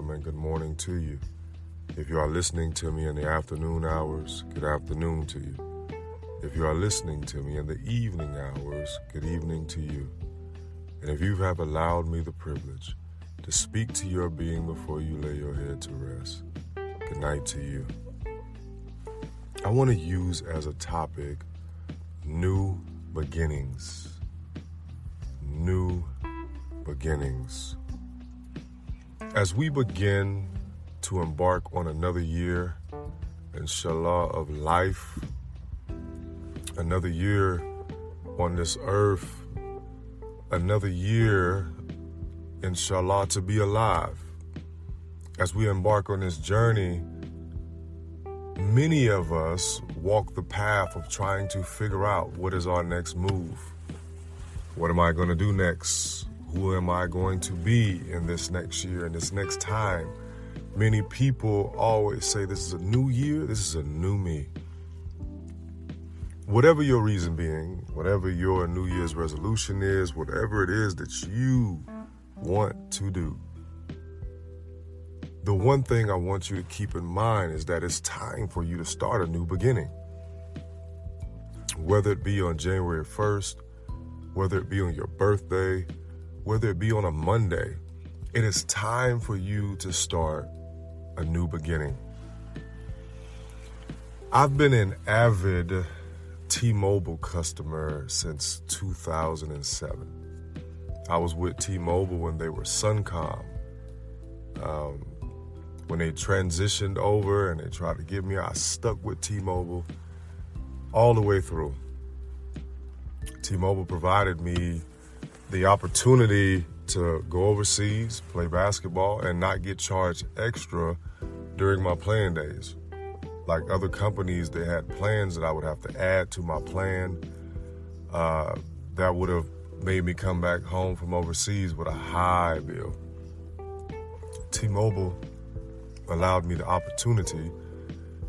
welcome and good morning to you. If you are listening to me in the afternoon hours, good afternoon to you. If you are listening to me in the evening hours, good evening to you. And if you have allowed me the privilege to speak to your being before you lay your head to rest, good night to you. I want to use as a topic new beginnings. New beginnings. As we begin to embark on another year, inshallah, of life, another year on this earth, another year, inshallah, to be alive. As we embark on this journey, many of us walk the path of trying to figure out what is our next move. What am I going to do next? Who am I going to be in this next year, in this next time? Many people always say this is a new year, this is a new me. Whatever your reason being, whatever your New Year's resolution is, whatever it is that you want to do, the one thing I want you to keep in mind is that it's time for you to start a new beginning. Whether it be on January 1st, whether it be on your birthday, whether it be on a Monday, it is time for you to start a new beginning. I've been an avid T-Mobile customer since 2007. I was with T-Mobile when they were Suncom. When they transitioned over and they tried to get me, I stuck with T-Mobile all the way through. T-Mobile provided me the opportunity to go overseas, play basketball, and not get charged extra during my playing days. Like other companies, they had plans that I would have to add to my plan that would have made me come back home from overseas with a high bill. T-Mobile allowed me the opportunity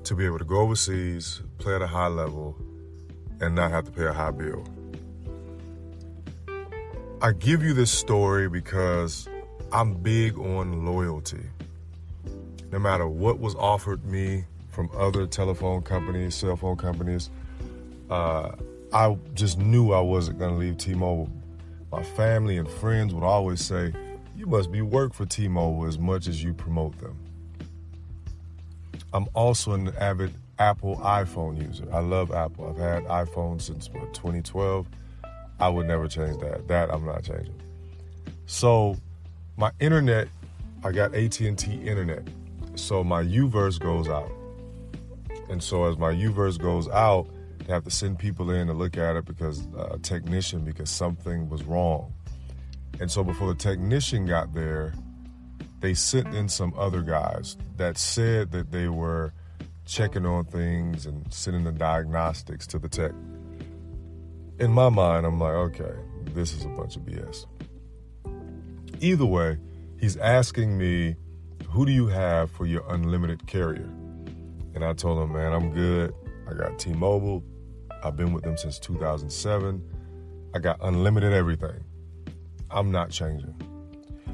to be able to go overseas, play at a high level, and not have to pay a high bill. I give you this story because I'm big on loyalty. No matter what was offered me from other telephone companies, cell phone companies, I just knew I wasn't going to leave T-Mobile. My family and friends would always say, you must be work for T-Mobile as much as you promote them. I'm also an avid Apple iPhone user. I love Apple. I've had iPhone since 2012. I would never change that. That I'm not changing. So my internet, I got AT&T internet. So my U-verse goes out. And so as my U-verse goes out, they have to send people in to look at it because a technician, because something was wrong. And so before the technician got there, they sent in some other guys that said that they were checking on things and sending the diagnostics to the tech. In my mind, I'm like, okay, this is a bunch of BS. Either way, he's asking me, who do you have for your unlimited carrier? And I told him, man, I'm good. I got T-Mobile. I've been with them since 2007. I got unlimited everything. I'm not changing.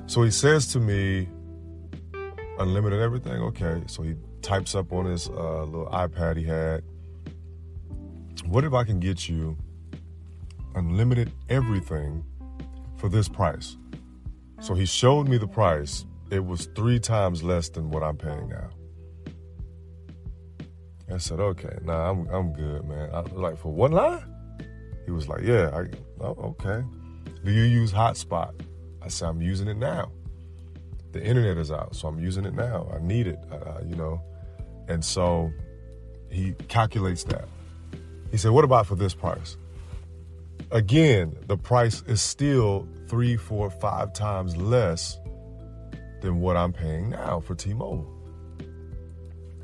So he says to me, unlimited everything? Okay. So he types up on his little iPad he had, what if I can get you unlimited everything for this price? So he showed me the price. It was 3 times less than what I'm paying now. I said, okay, nah, I'm good, man. I was like, for one line? He was like, yeah, okay. Do you use hotspot? I said, I'm using it now. The internet is out, so I'm using it now. I need it, And so he calculates that. He said, what about for this price? Again, the price is still 3, 4, 5 times less than what I'm paying now for T-Mobile.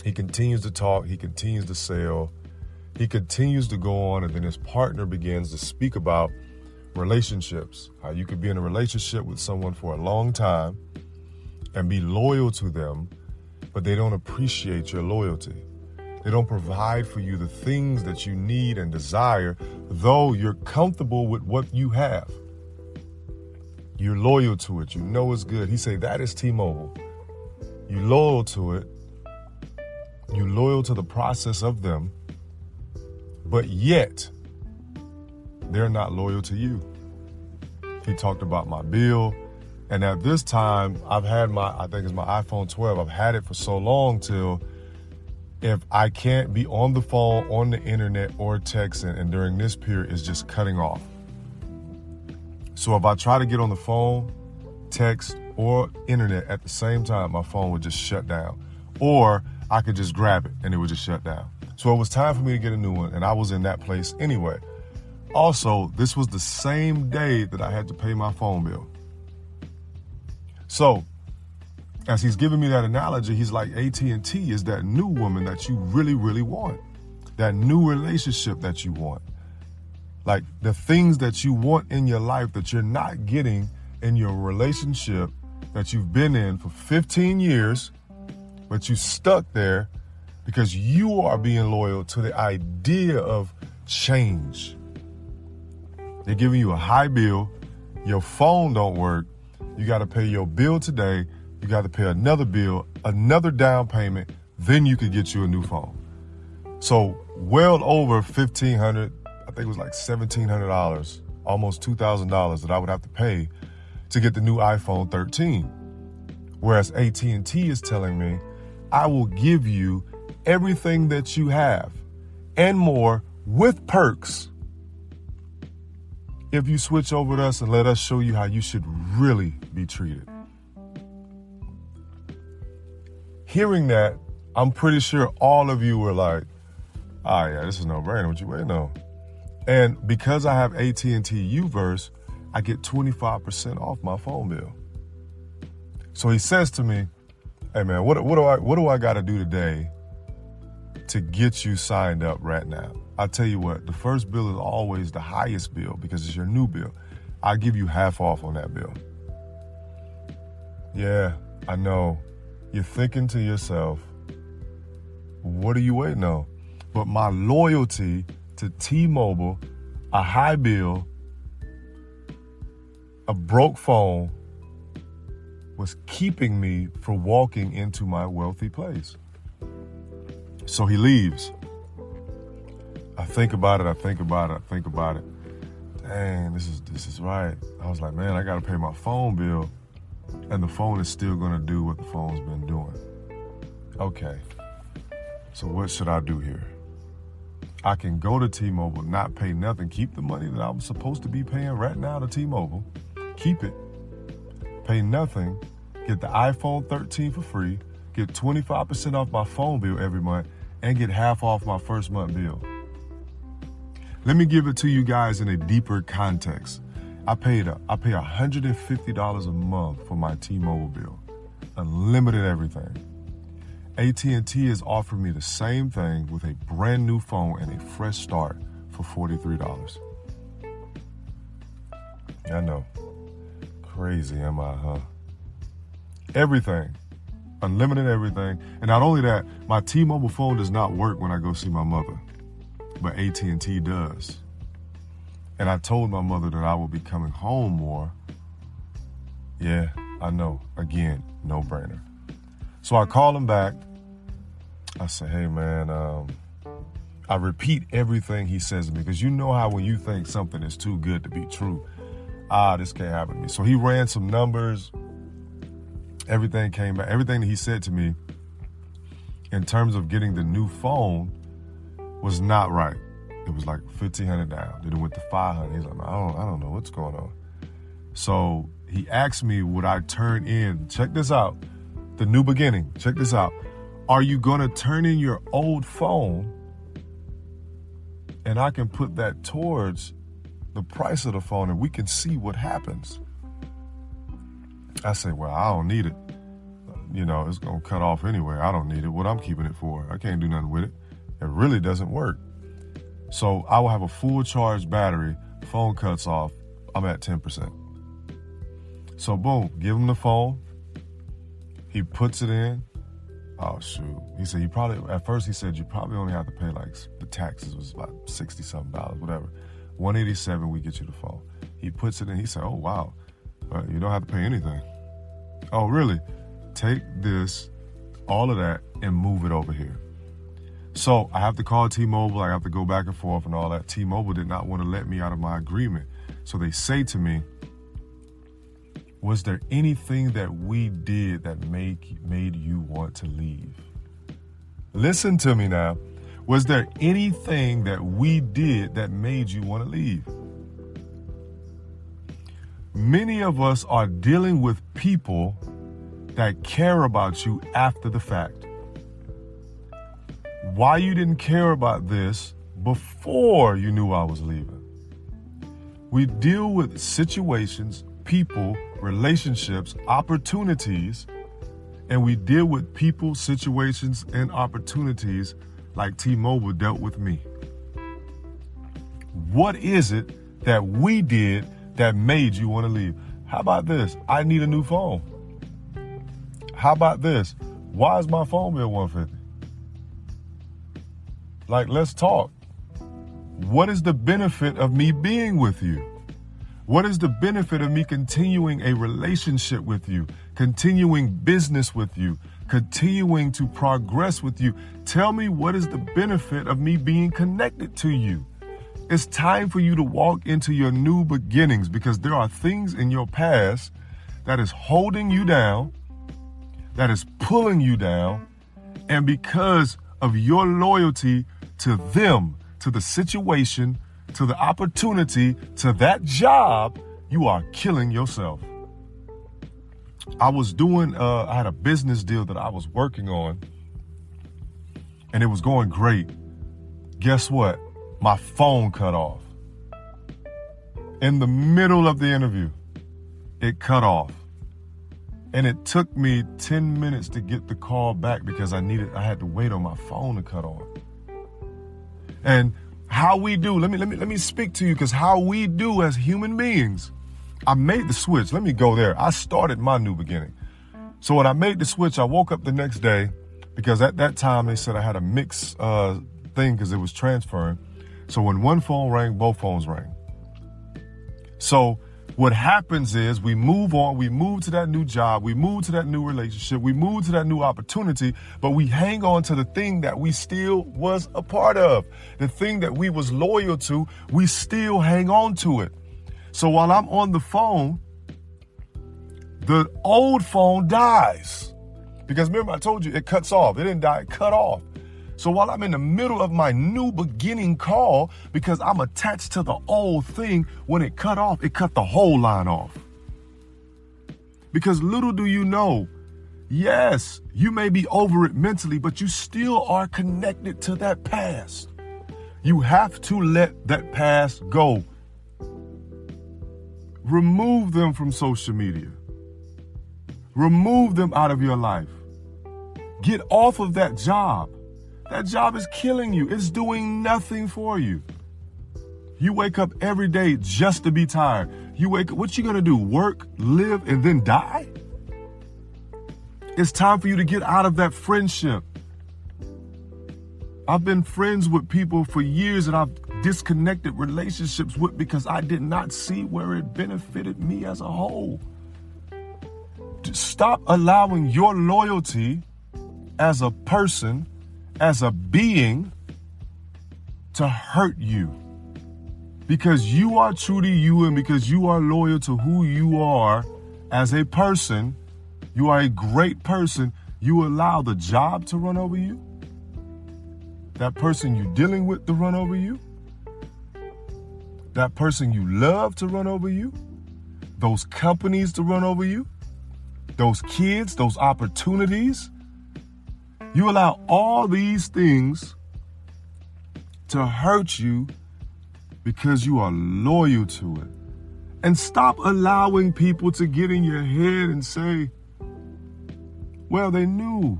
He continues to talk. He continues to sell. He continues to go on, and then his partner begins to speak about relationships, how you could be in a relationship with someone for a long time and be loyal to them, but they don't appreciate your loyalty. They don't provide for you the things that you need and desire, though you're comfortable with what you have. You're loyal to it. You know it's good. He said that is T-Mobile. You loyal to it. You loyal to the process of them, but yet they're not loyal to you. He talked about my bill. And at this time, I think it's my iPhone 12. I've had it for so long till if I can't be on the phone, on the internet, or texting, and during this period, it's just cutting off. So if I try to get on the phone, text, or internet at the same time, my phone would just shut down. Or I could just grab it and it would just shut down. So it was time for me to get a new one, and I was in that place anyway. Also, this was the same day that I had to pay my phone bill. So, as he's giving me that analogy, he's like, AT&T is that new woman that you really, really want. That new relationship that you want. Like the things that you want in your life that you're not getting in your relationship that you've been in for 15 years, but you stuck there because you are being loyal to the idea of change. They're giving you a high bill. Your phone don't work. You got to pay your bill today. You got to pay another bill, another down payment. Then you could get you a new phone. So well over $1,500, I think it was like $1,700, almost $2,000 that I would have to pay to get the new iPhone 13. Whereas AT&T is telling me, I will give you everything that you have and more with perks if you switch over to us and let us show you how you should really be treated. Hearing that, I'm pretty sure all of you were like, yeah, this is no brainer. What you waiting on? And because I have AT&T Uverse, I get 25% off my phone bill. So he says to me, hey man, what do I got to do today to get you signed up right now? I'll tell you what, the first bill is always the highest bill because it's your new bill. I'll give you half off on that bill. Yeah, I know. You're thinking to yourself, what are you waiting on? But my loyalty to T-Mobile, a high bill, a broke phone, was keeping me from walking into my wealthy place. So he leaves. I think about it. Dang, this is right. I was like, man, I gotta pay my phone bill, and the phone is still gonna do what the phone's been doing. Okay, so what should I do here? I can go to T-Mobile, not pay nothing, keep the money that I'm supposed to be paying right now to T-Mobile, keep it, pay nothing, get the iPhone 13 for free, get 25% off my phone bill every month, and get half off my first month bill. Let me give it to you guys in a deeper context. I pay $150 a month for my T-Mobile bill, unlimited everything. AT&T has offered me the same thing with a brand new phone and a fresh start for $43. I know, crazy am I, huh? Everything, unlimited everything. And not only that, my T-Mobile phone does not work when I go see my mother, but AT&T does. And I told my mother that I will be coming home more. Yeah, I know, again, no brainer. So I call him back. I say, hey man, I repeat everything he says to me, because you know how when you think something is too good to be true, this can't happen to me. So he ran some numbers. Everything came back. Everything that he said to me in terms of getting the new phone was not right. It was like $1,500 down. Then it went to $500. He's like, I don't know what's going on. So he asked me, would I turn in, check this out, the new beginning, check this out. Are you going to turn in your old phone and I can put that towards the price of the phone and we can see what happens? I say, well, I don't need it. You know, it's going to cut off anyway. I don't need it. What I'm keeping it for? I can't do nothing with it. It really doesn't work. So I will have a full charge battery. Phone cuts off. I'm at 10%. So boom, give him the phone. He puts it in. Oh shoot. He said at first he said you probably only have to pay like the taxes was about $60-something, whatever. $187, we get you the phone. He puts it in. He said, oh wow, you don't have to pay anything. Oh really? Take this all of that, and move it over here. So I have to call T-Mobile. I have to go back and forth and all that. T-Mobile did not want to let me out of my agreement. So they say to me, was there anything that we did that made you want to leave? Listen to me now. Was there anything that we did that made you want to leave? Many of us are dealing with people that care about you after the fact. Why you didn't care about this before you knew I was leaving? We deal with situations, people, relationships, opportunities, and we deal with people, situations, and opportunities like T-Mobile dealt with me. What is it that we did that made you want to leave? How about this? I need a new phone. How about this? Why is my phone bill $150? Like, let's talk. What is the benefit of me being with you? What is the benefit of me continuing a relationship with you, continuing business with you, continuing to progress with you? Tell me, what is the benefit of me being connected to you? It's time for you to walk into your new beginnings, because there are things in your past that is holding you down, that is pulling you down, and because of your loyalty to them, to the situation, to the opportunity, to that job, you are killing yourself. I had a business deal that I was working on, and it was going great. Guess what? My phone cut off. In the middle of the interview, it cut off. And it took me 10 minutes to get the call back because I had to wait on my phone to cut on. And how we do, let me speak to you, because how we do as human beings, I made the switch. Let me go there. I started my new beginning. So when I made the switch, I woke up the next day, because at that time they said I had a mixed thing because it was transferring. So when one phone rang, both phones rang. So what happens is we move on, we move to that new job, we move to that new relationship, we move to that new opportunity, but we hang on to the thing that we still was a part of. The thing that we was loyal to, we still hang on to it. So while I'm on the phone, the old phone dies. Because remember, I told you it cuts off. It didn't die, it cut off. So while I'm in the middle of my new beginning call, because I'm attached to the old thing, when it cut off, it cut the whole line off. Because little do you know, yes, you may be over it mentally, but you still are connected to that past. You have to let that past go. Remove them from social media. Remove them out of your life. Get off of that job. That job is killing you. It's doing nothing for you. You wake up every day just to be tired. You wake up, what you gonna do? Work, live, and then die? It's time for you to get out of that friendship. I've been friends with people for years, and I've disconnected relationships with because I did not see where it benefited me as a whole. Stop allowing your loyalty as a person, as a being, to hurt you. Because you are true to you, and because you are loyal to who you are as a person, you are a great person, you allow the job to run over you, that person you're dealing with to run over you, that person you love to run over you, those companies to run over you, those kids, those opportunities. You allow all these things to hurt you because you are loyal to it. And stop allowing people to get in your head and say, well, they knew.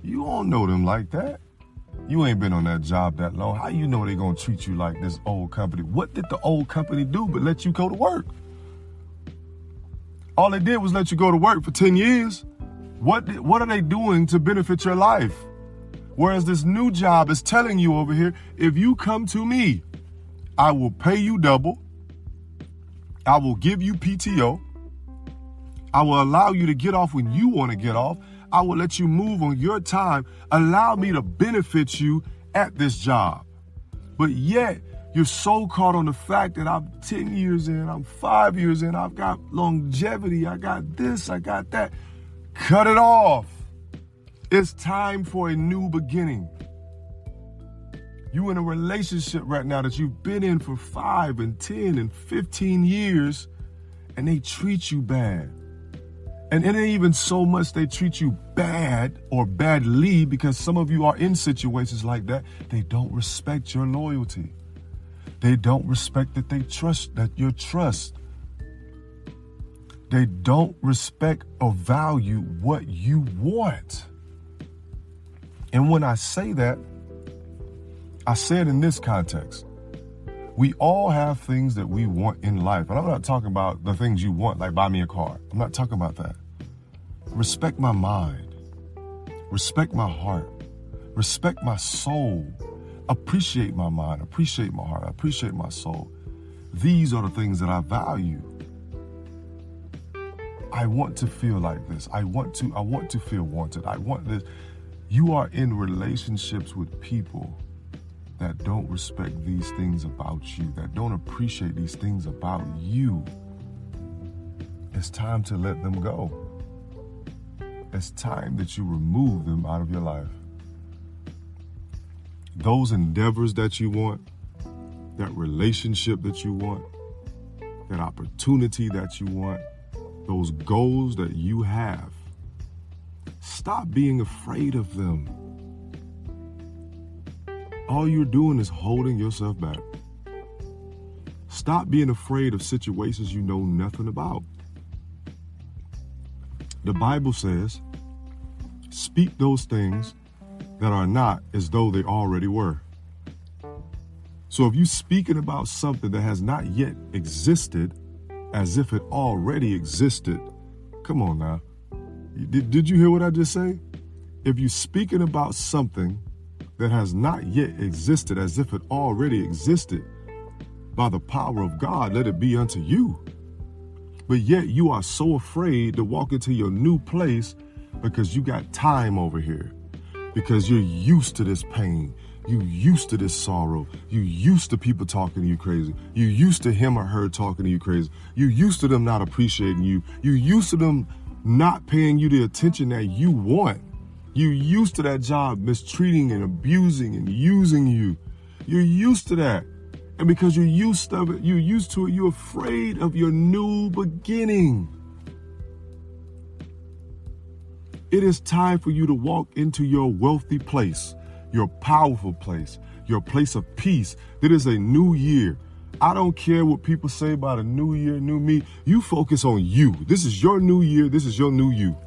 You don't know them like that. You ain't been on that job that long. How you know they gonna treat you like this old company? What did the old company do but let you go to work? All they did was let you go to work for 10 years. What are they doing to benefit your life? Whereas this new job is telling you over here, if you come to me, I will pay you double. I will give you PTO. I will allow you to get off when you want to get off. I will let you move on your time. Allow me to benefit you at this job. But yet, you're so caught on the fact that I'm 10 years in, I'm 5 years in, I've got longevity, I got this, I got that. Cut it off. It's time for a new beginning. You in a relationship right now that you've been in for 5 and 10 and 15 years, and they treat you bad. And it ain't even so much they treat you bad or badly, because some of you are in situations like that. They don't respect your loyalty. They don't respect your trust. They don't respect or value what you want. And when I say that, I say it in this context. We all have things that we want in life. And I'm not talking about the things you want, like buy me a car. I'm not talking about that. Respect my mind. Respect my heart. Respect my soul. Appreciate my mind. Appreciate my heart. Appreciate my soul. These are the things that I value. I want to feel like this. I want to feel wanted. I want this. You are in relationships with people that don't respect these things about you, that don't appreciate these things about you. It's time to let them go. It's time that you remove them out of your life. Those endeavors that you want, that relationship that you want, that opportunity that you want, those goals that you have, stop being afraid of them. All you're doing is holding yourself back. Stop being afraid of situations you know nothing about. The Bible says, speak those things that are not as though they already were. So if you're speaking about something that has not yet existed as if it already existed, come on now. Did you hear what I just say? If you're speaking about something that has not yet existed as if it already existed, by the power of God, let it be unto you. But yet you are so afraid to walk into your new place because you got time over here, because you're used to this pain. You used to this sorrow. You used to people talking to you crazy. You used to him or her talking to you crazy. You used to them not appreciating you. You used to them not paying you the attention that you want. You used to that job mistreating and abusing and using you. You're used to that. And because you're used to it, you're afraid of your new beginning. It is time for you to walk into your wealthy place, your powerful place, your place of peace. It is a new year. I don't care what people say about a new year, new me. You focus on you. This is your new year. This is your new you.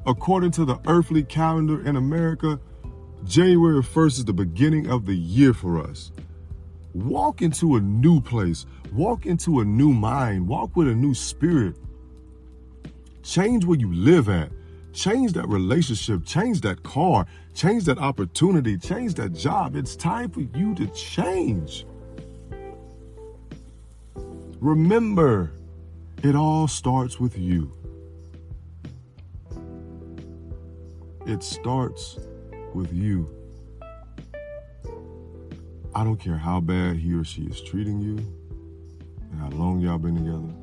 According to the earthly calendar in America, January 1st is the beginning of the year for us. Walk into a new place. Walk into a new mind. Walk with a new spirit. Change where you live at. Change that relationship. Change that car. Change that opportunity. Change that job. It's time for you to change. Remember, it all starts with you. It starts with you. I don't care how bad he or she is treating you and how long y'all been together.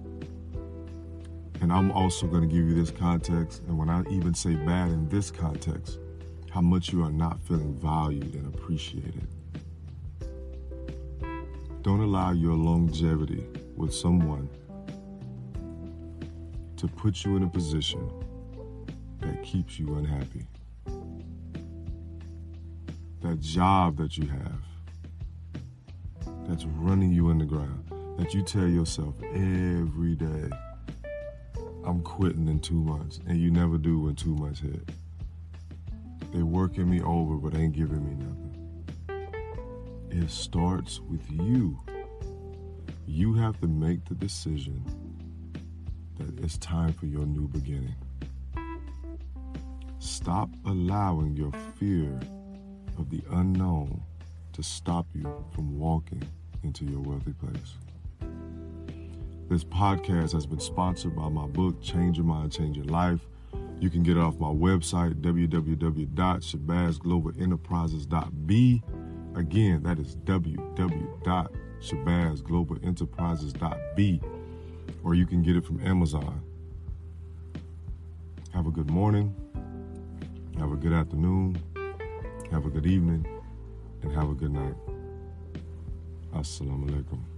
And I'm also going to give you this context. And when I even say bad in this context, how much you are not feeling valued and appreciated. Don't allow your longevity with someone to put you in a position that keeps you unhappy. That job that you have that's running you in the ground, that you tell yourself every day, I'm quitting in 2 months, and you never do when 2 months hit. They're working me over, but ain't giving me nothing. It starts with you. You have to make the decision that it's time for your new beginning. Stop allowing your fear of the unknown to stop you from walking into your wealthy place. This podcast has been sponsored by my book, Change Your Mind, Change Your Life. You can get it off my website, www.shabazzglobalenterprises.b. Again, that is www.shabazzglobalenterprises.b. Or you can get it from Amazon. Have a good morning. Have a good afternoon. Have a good evening. And have a good night. Assalamu alaikum.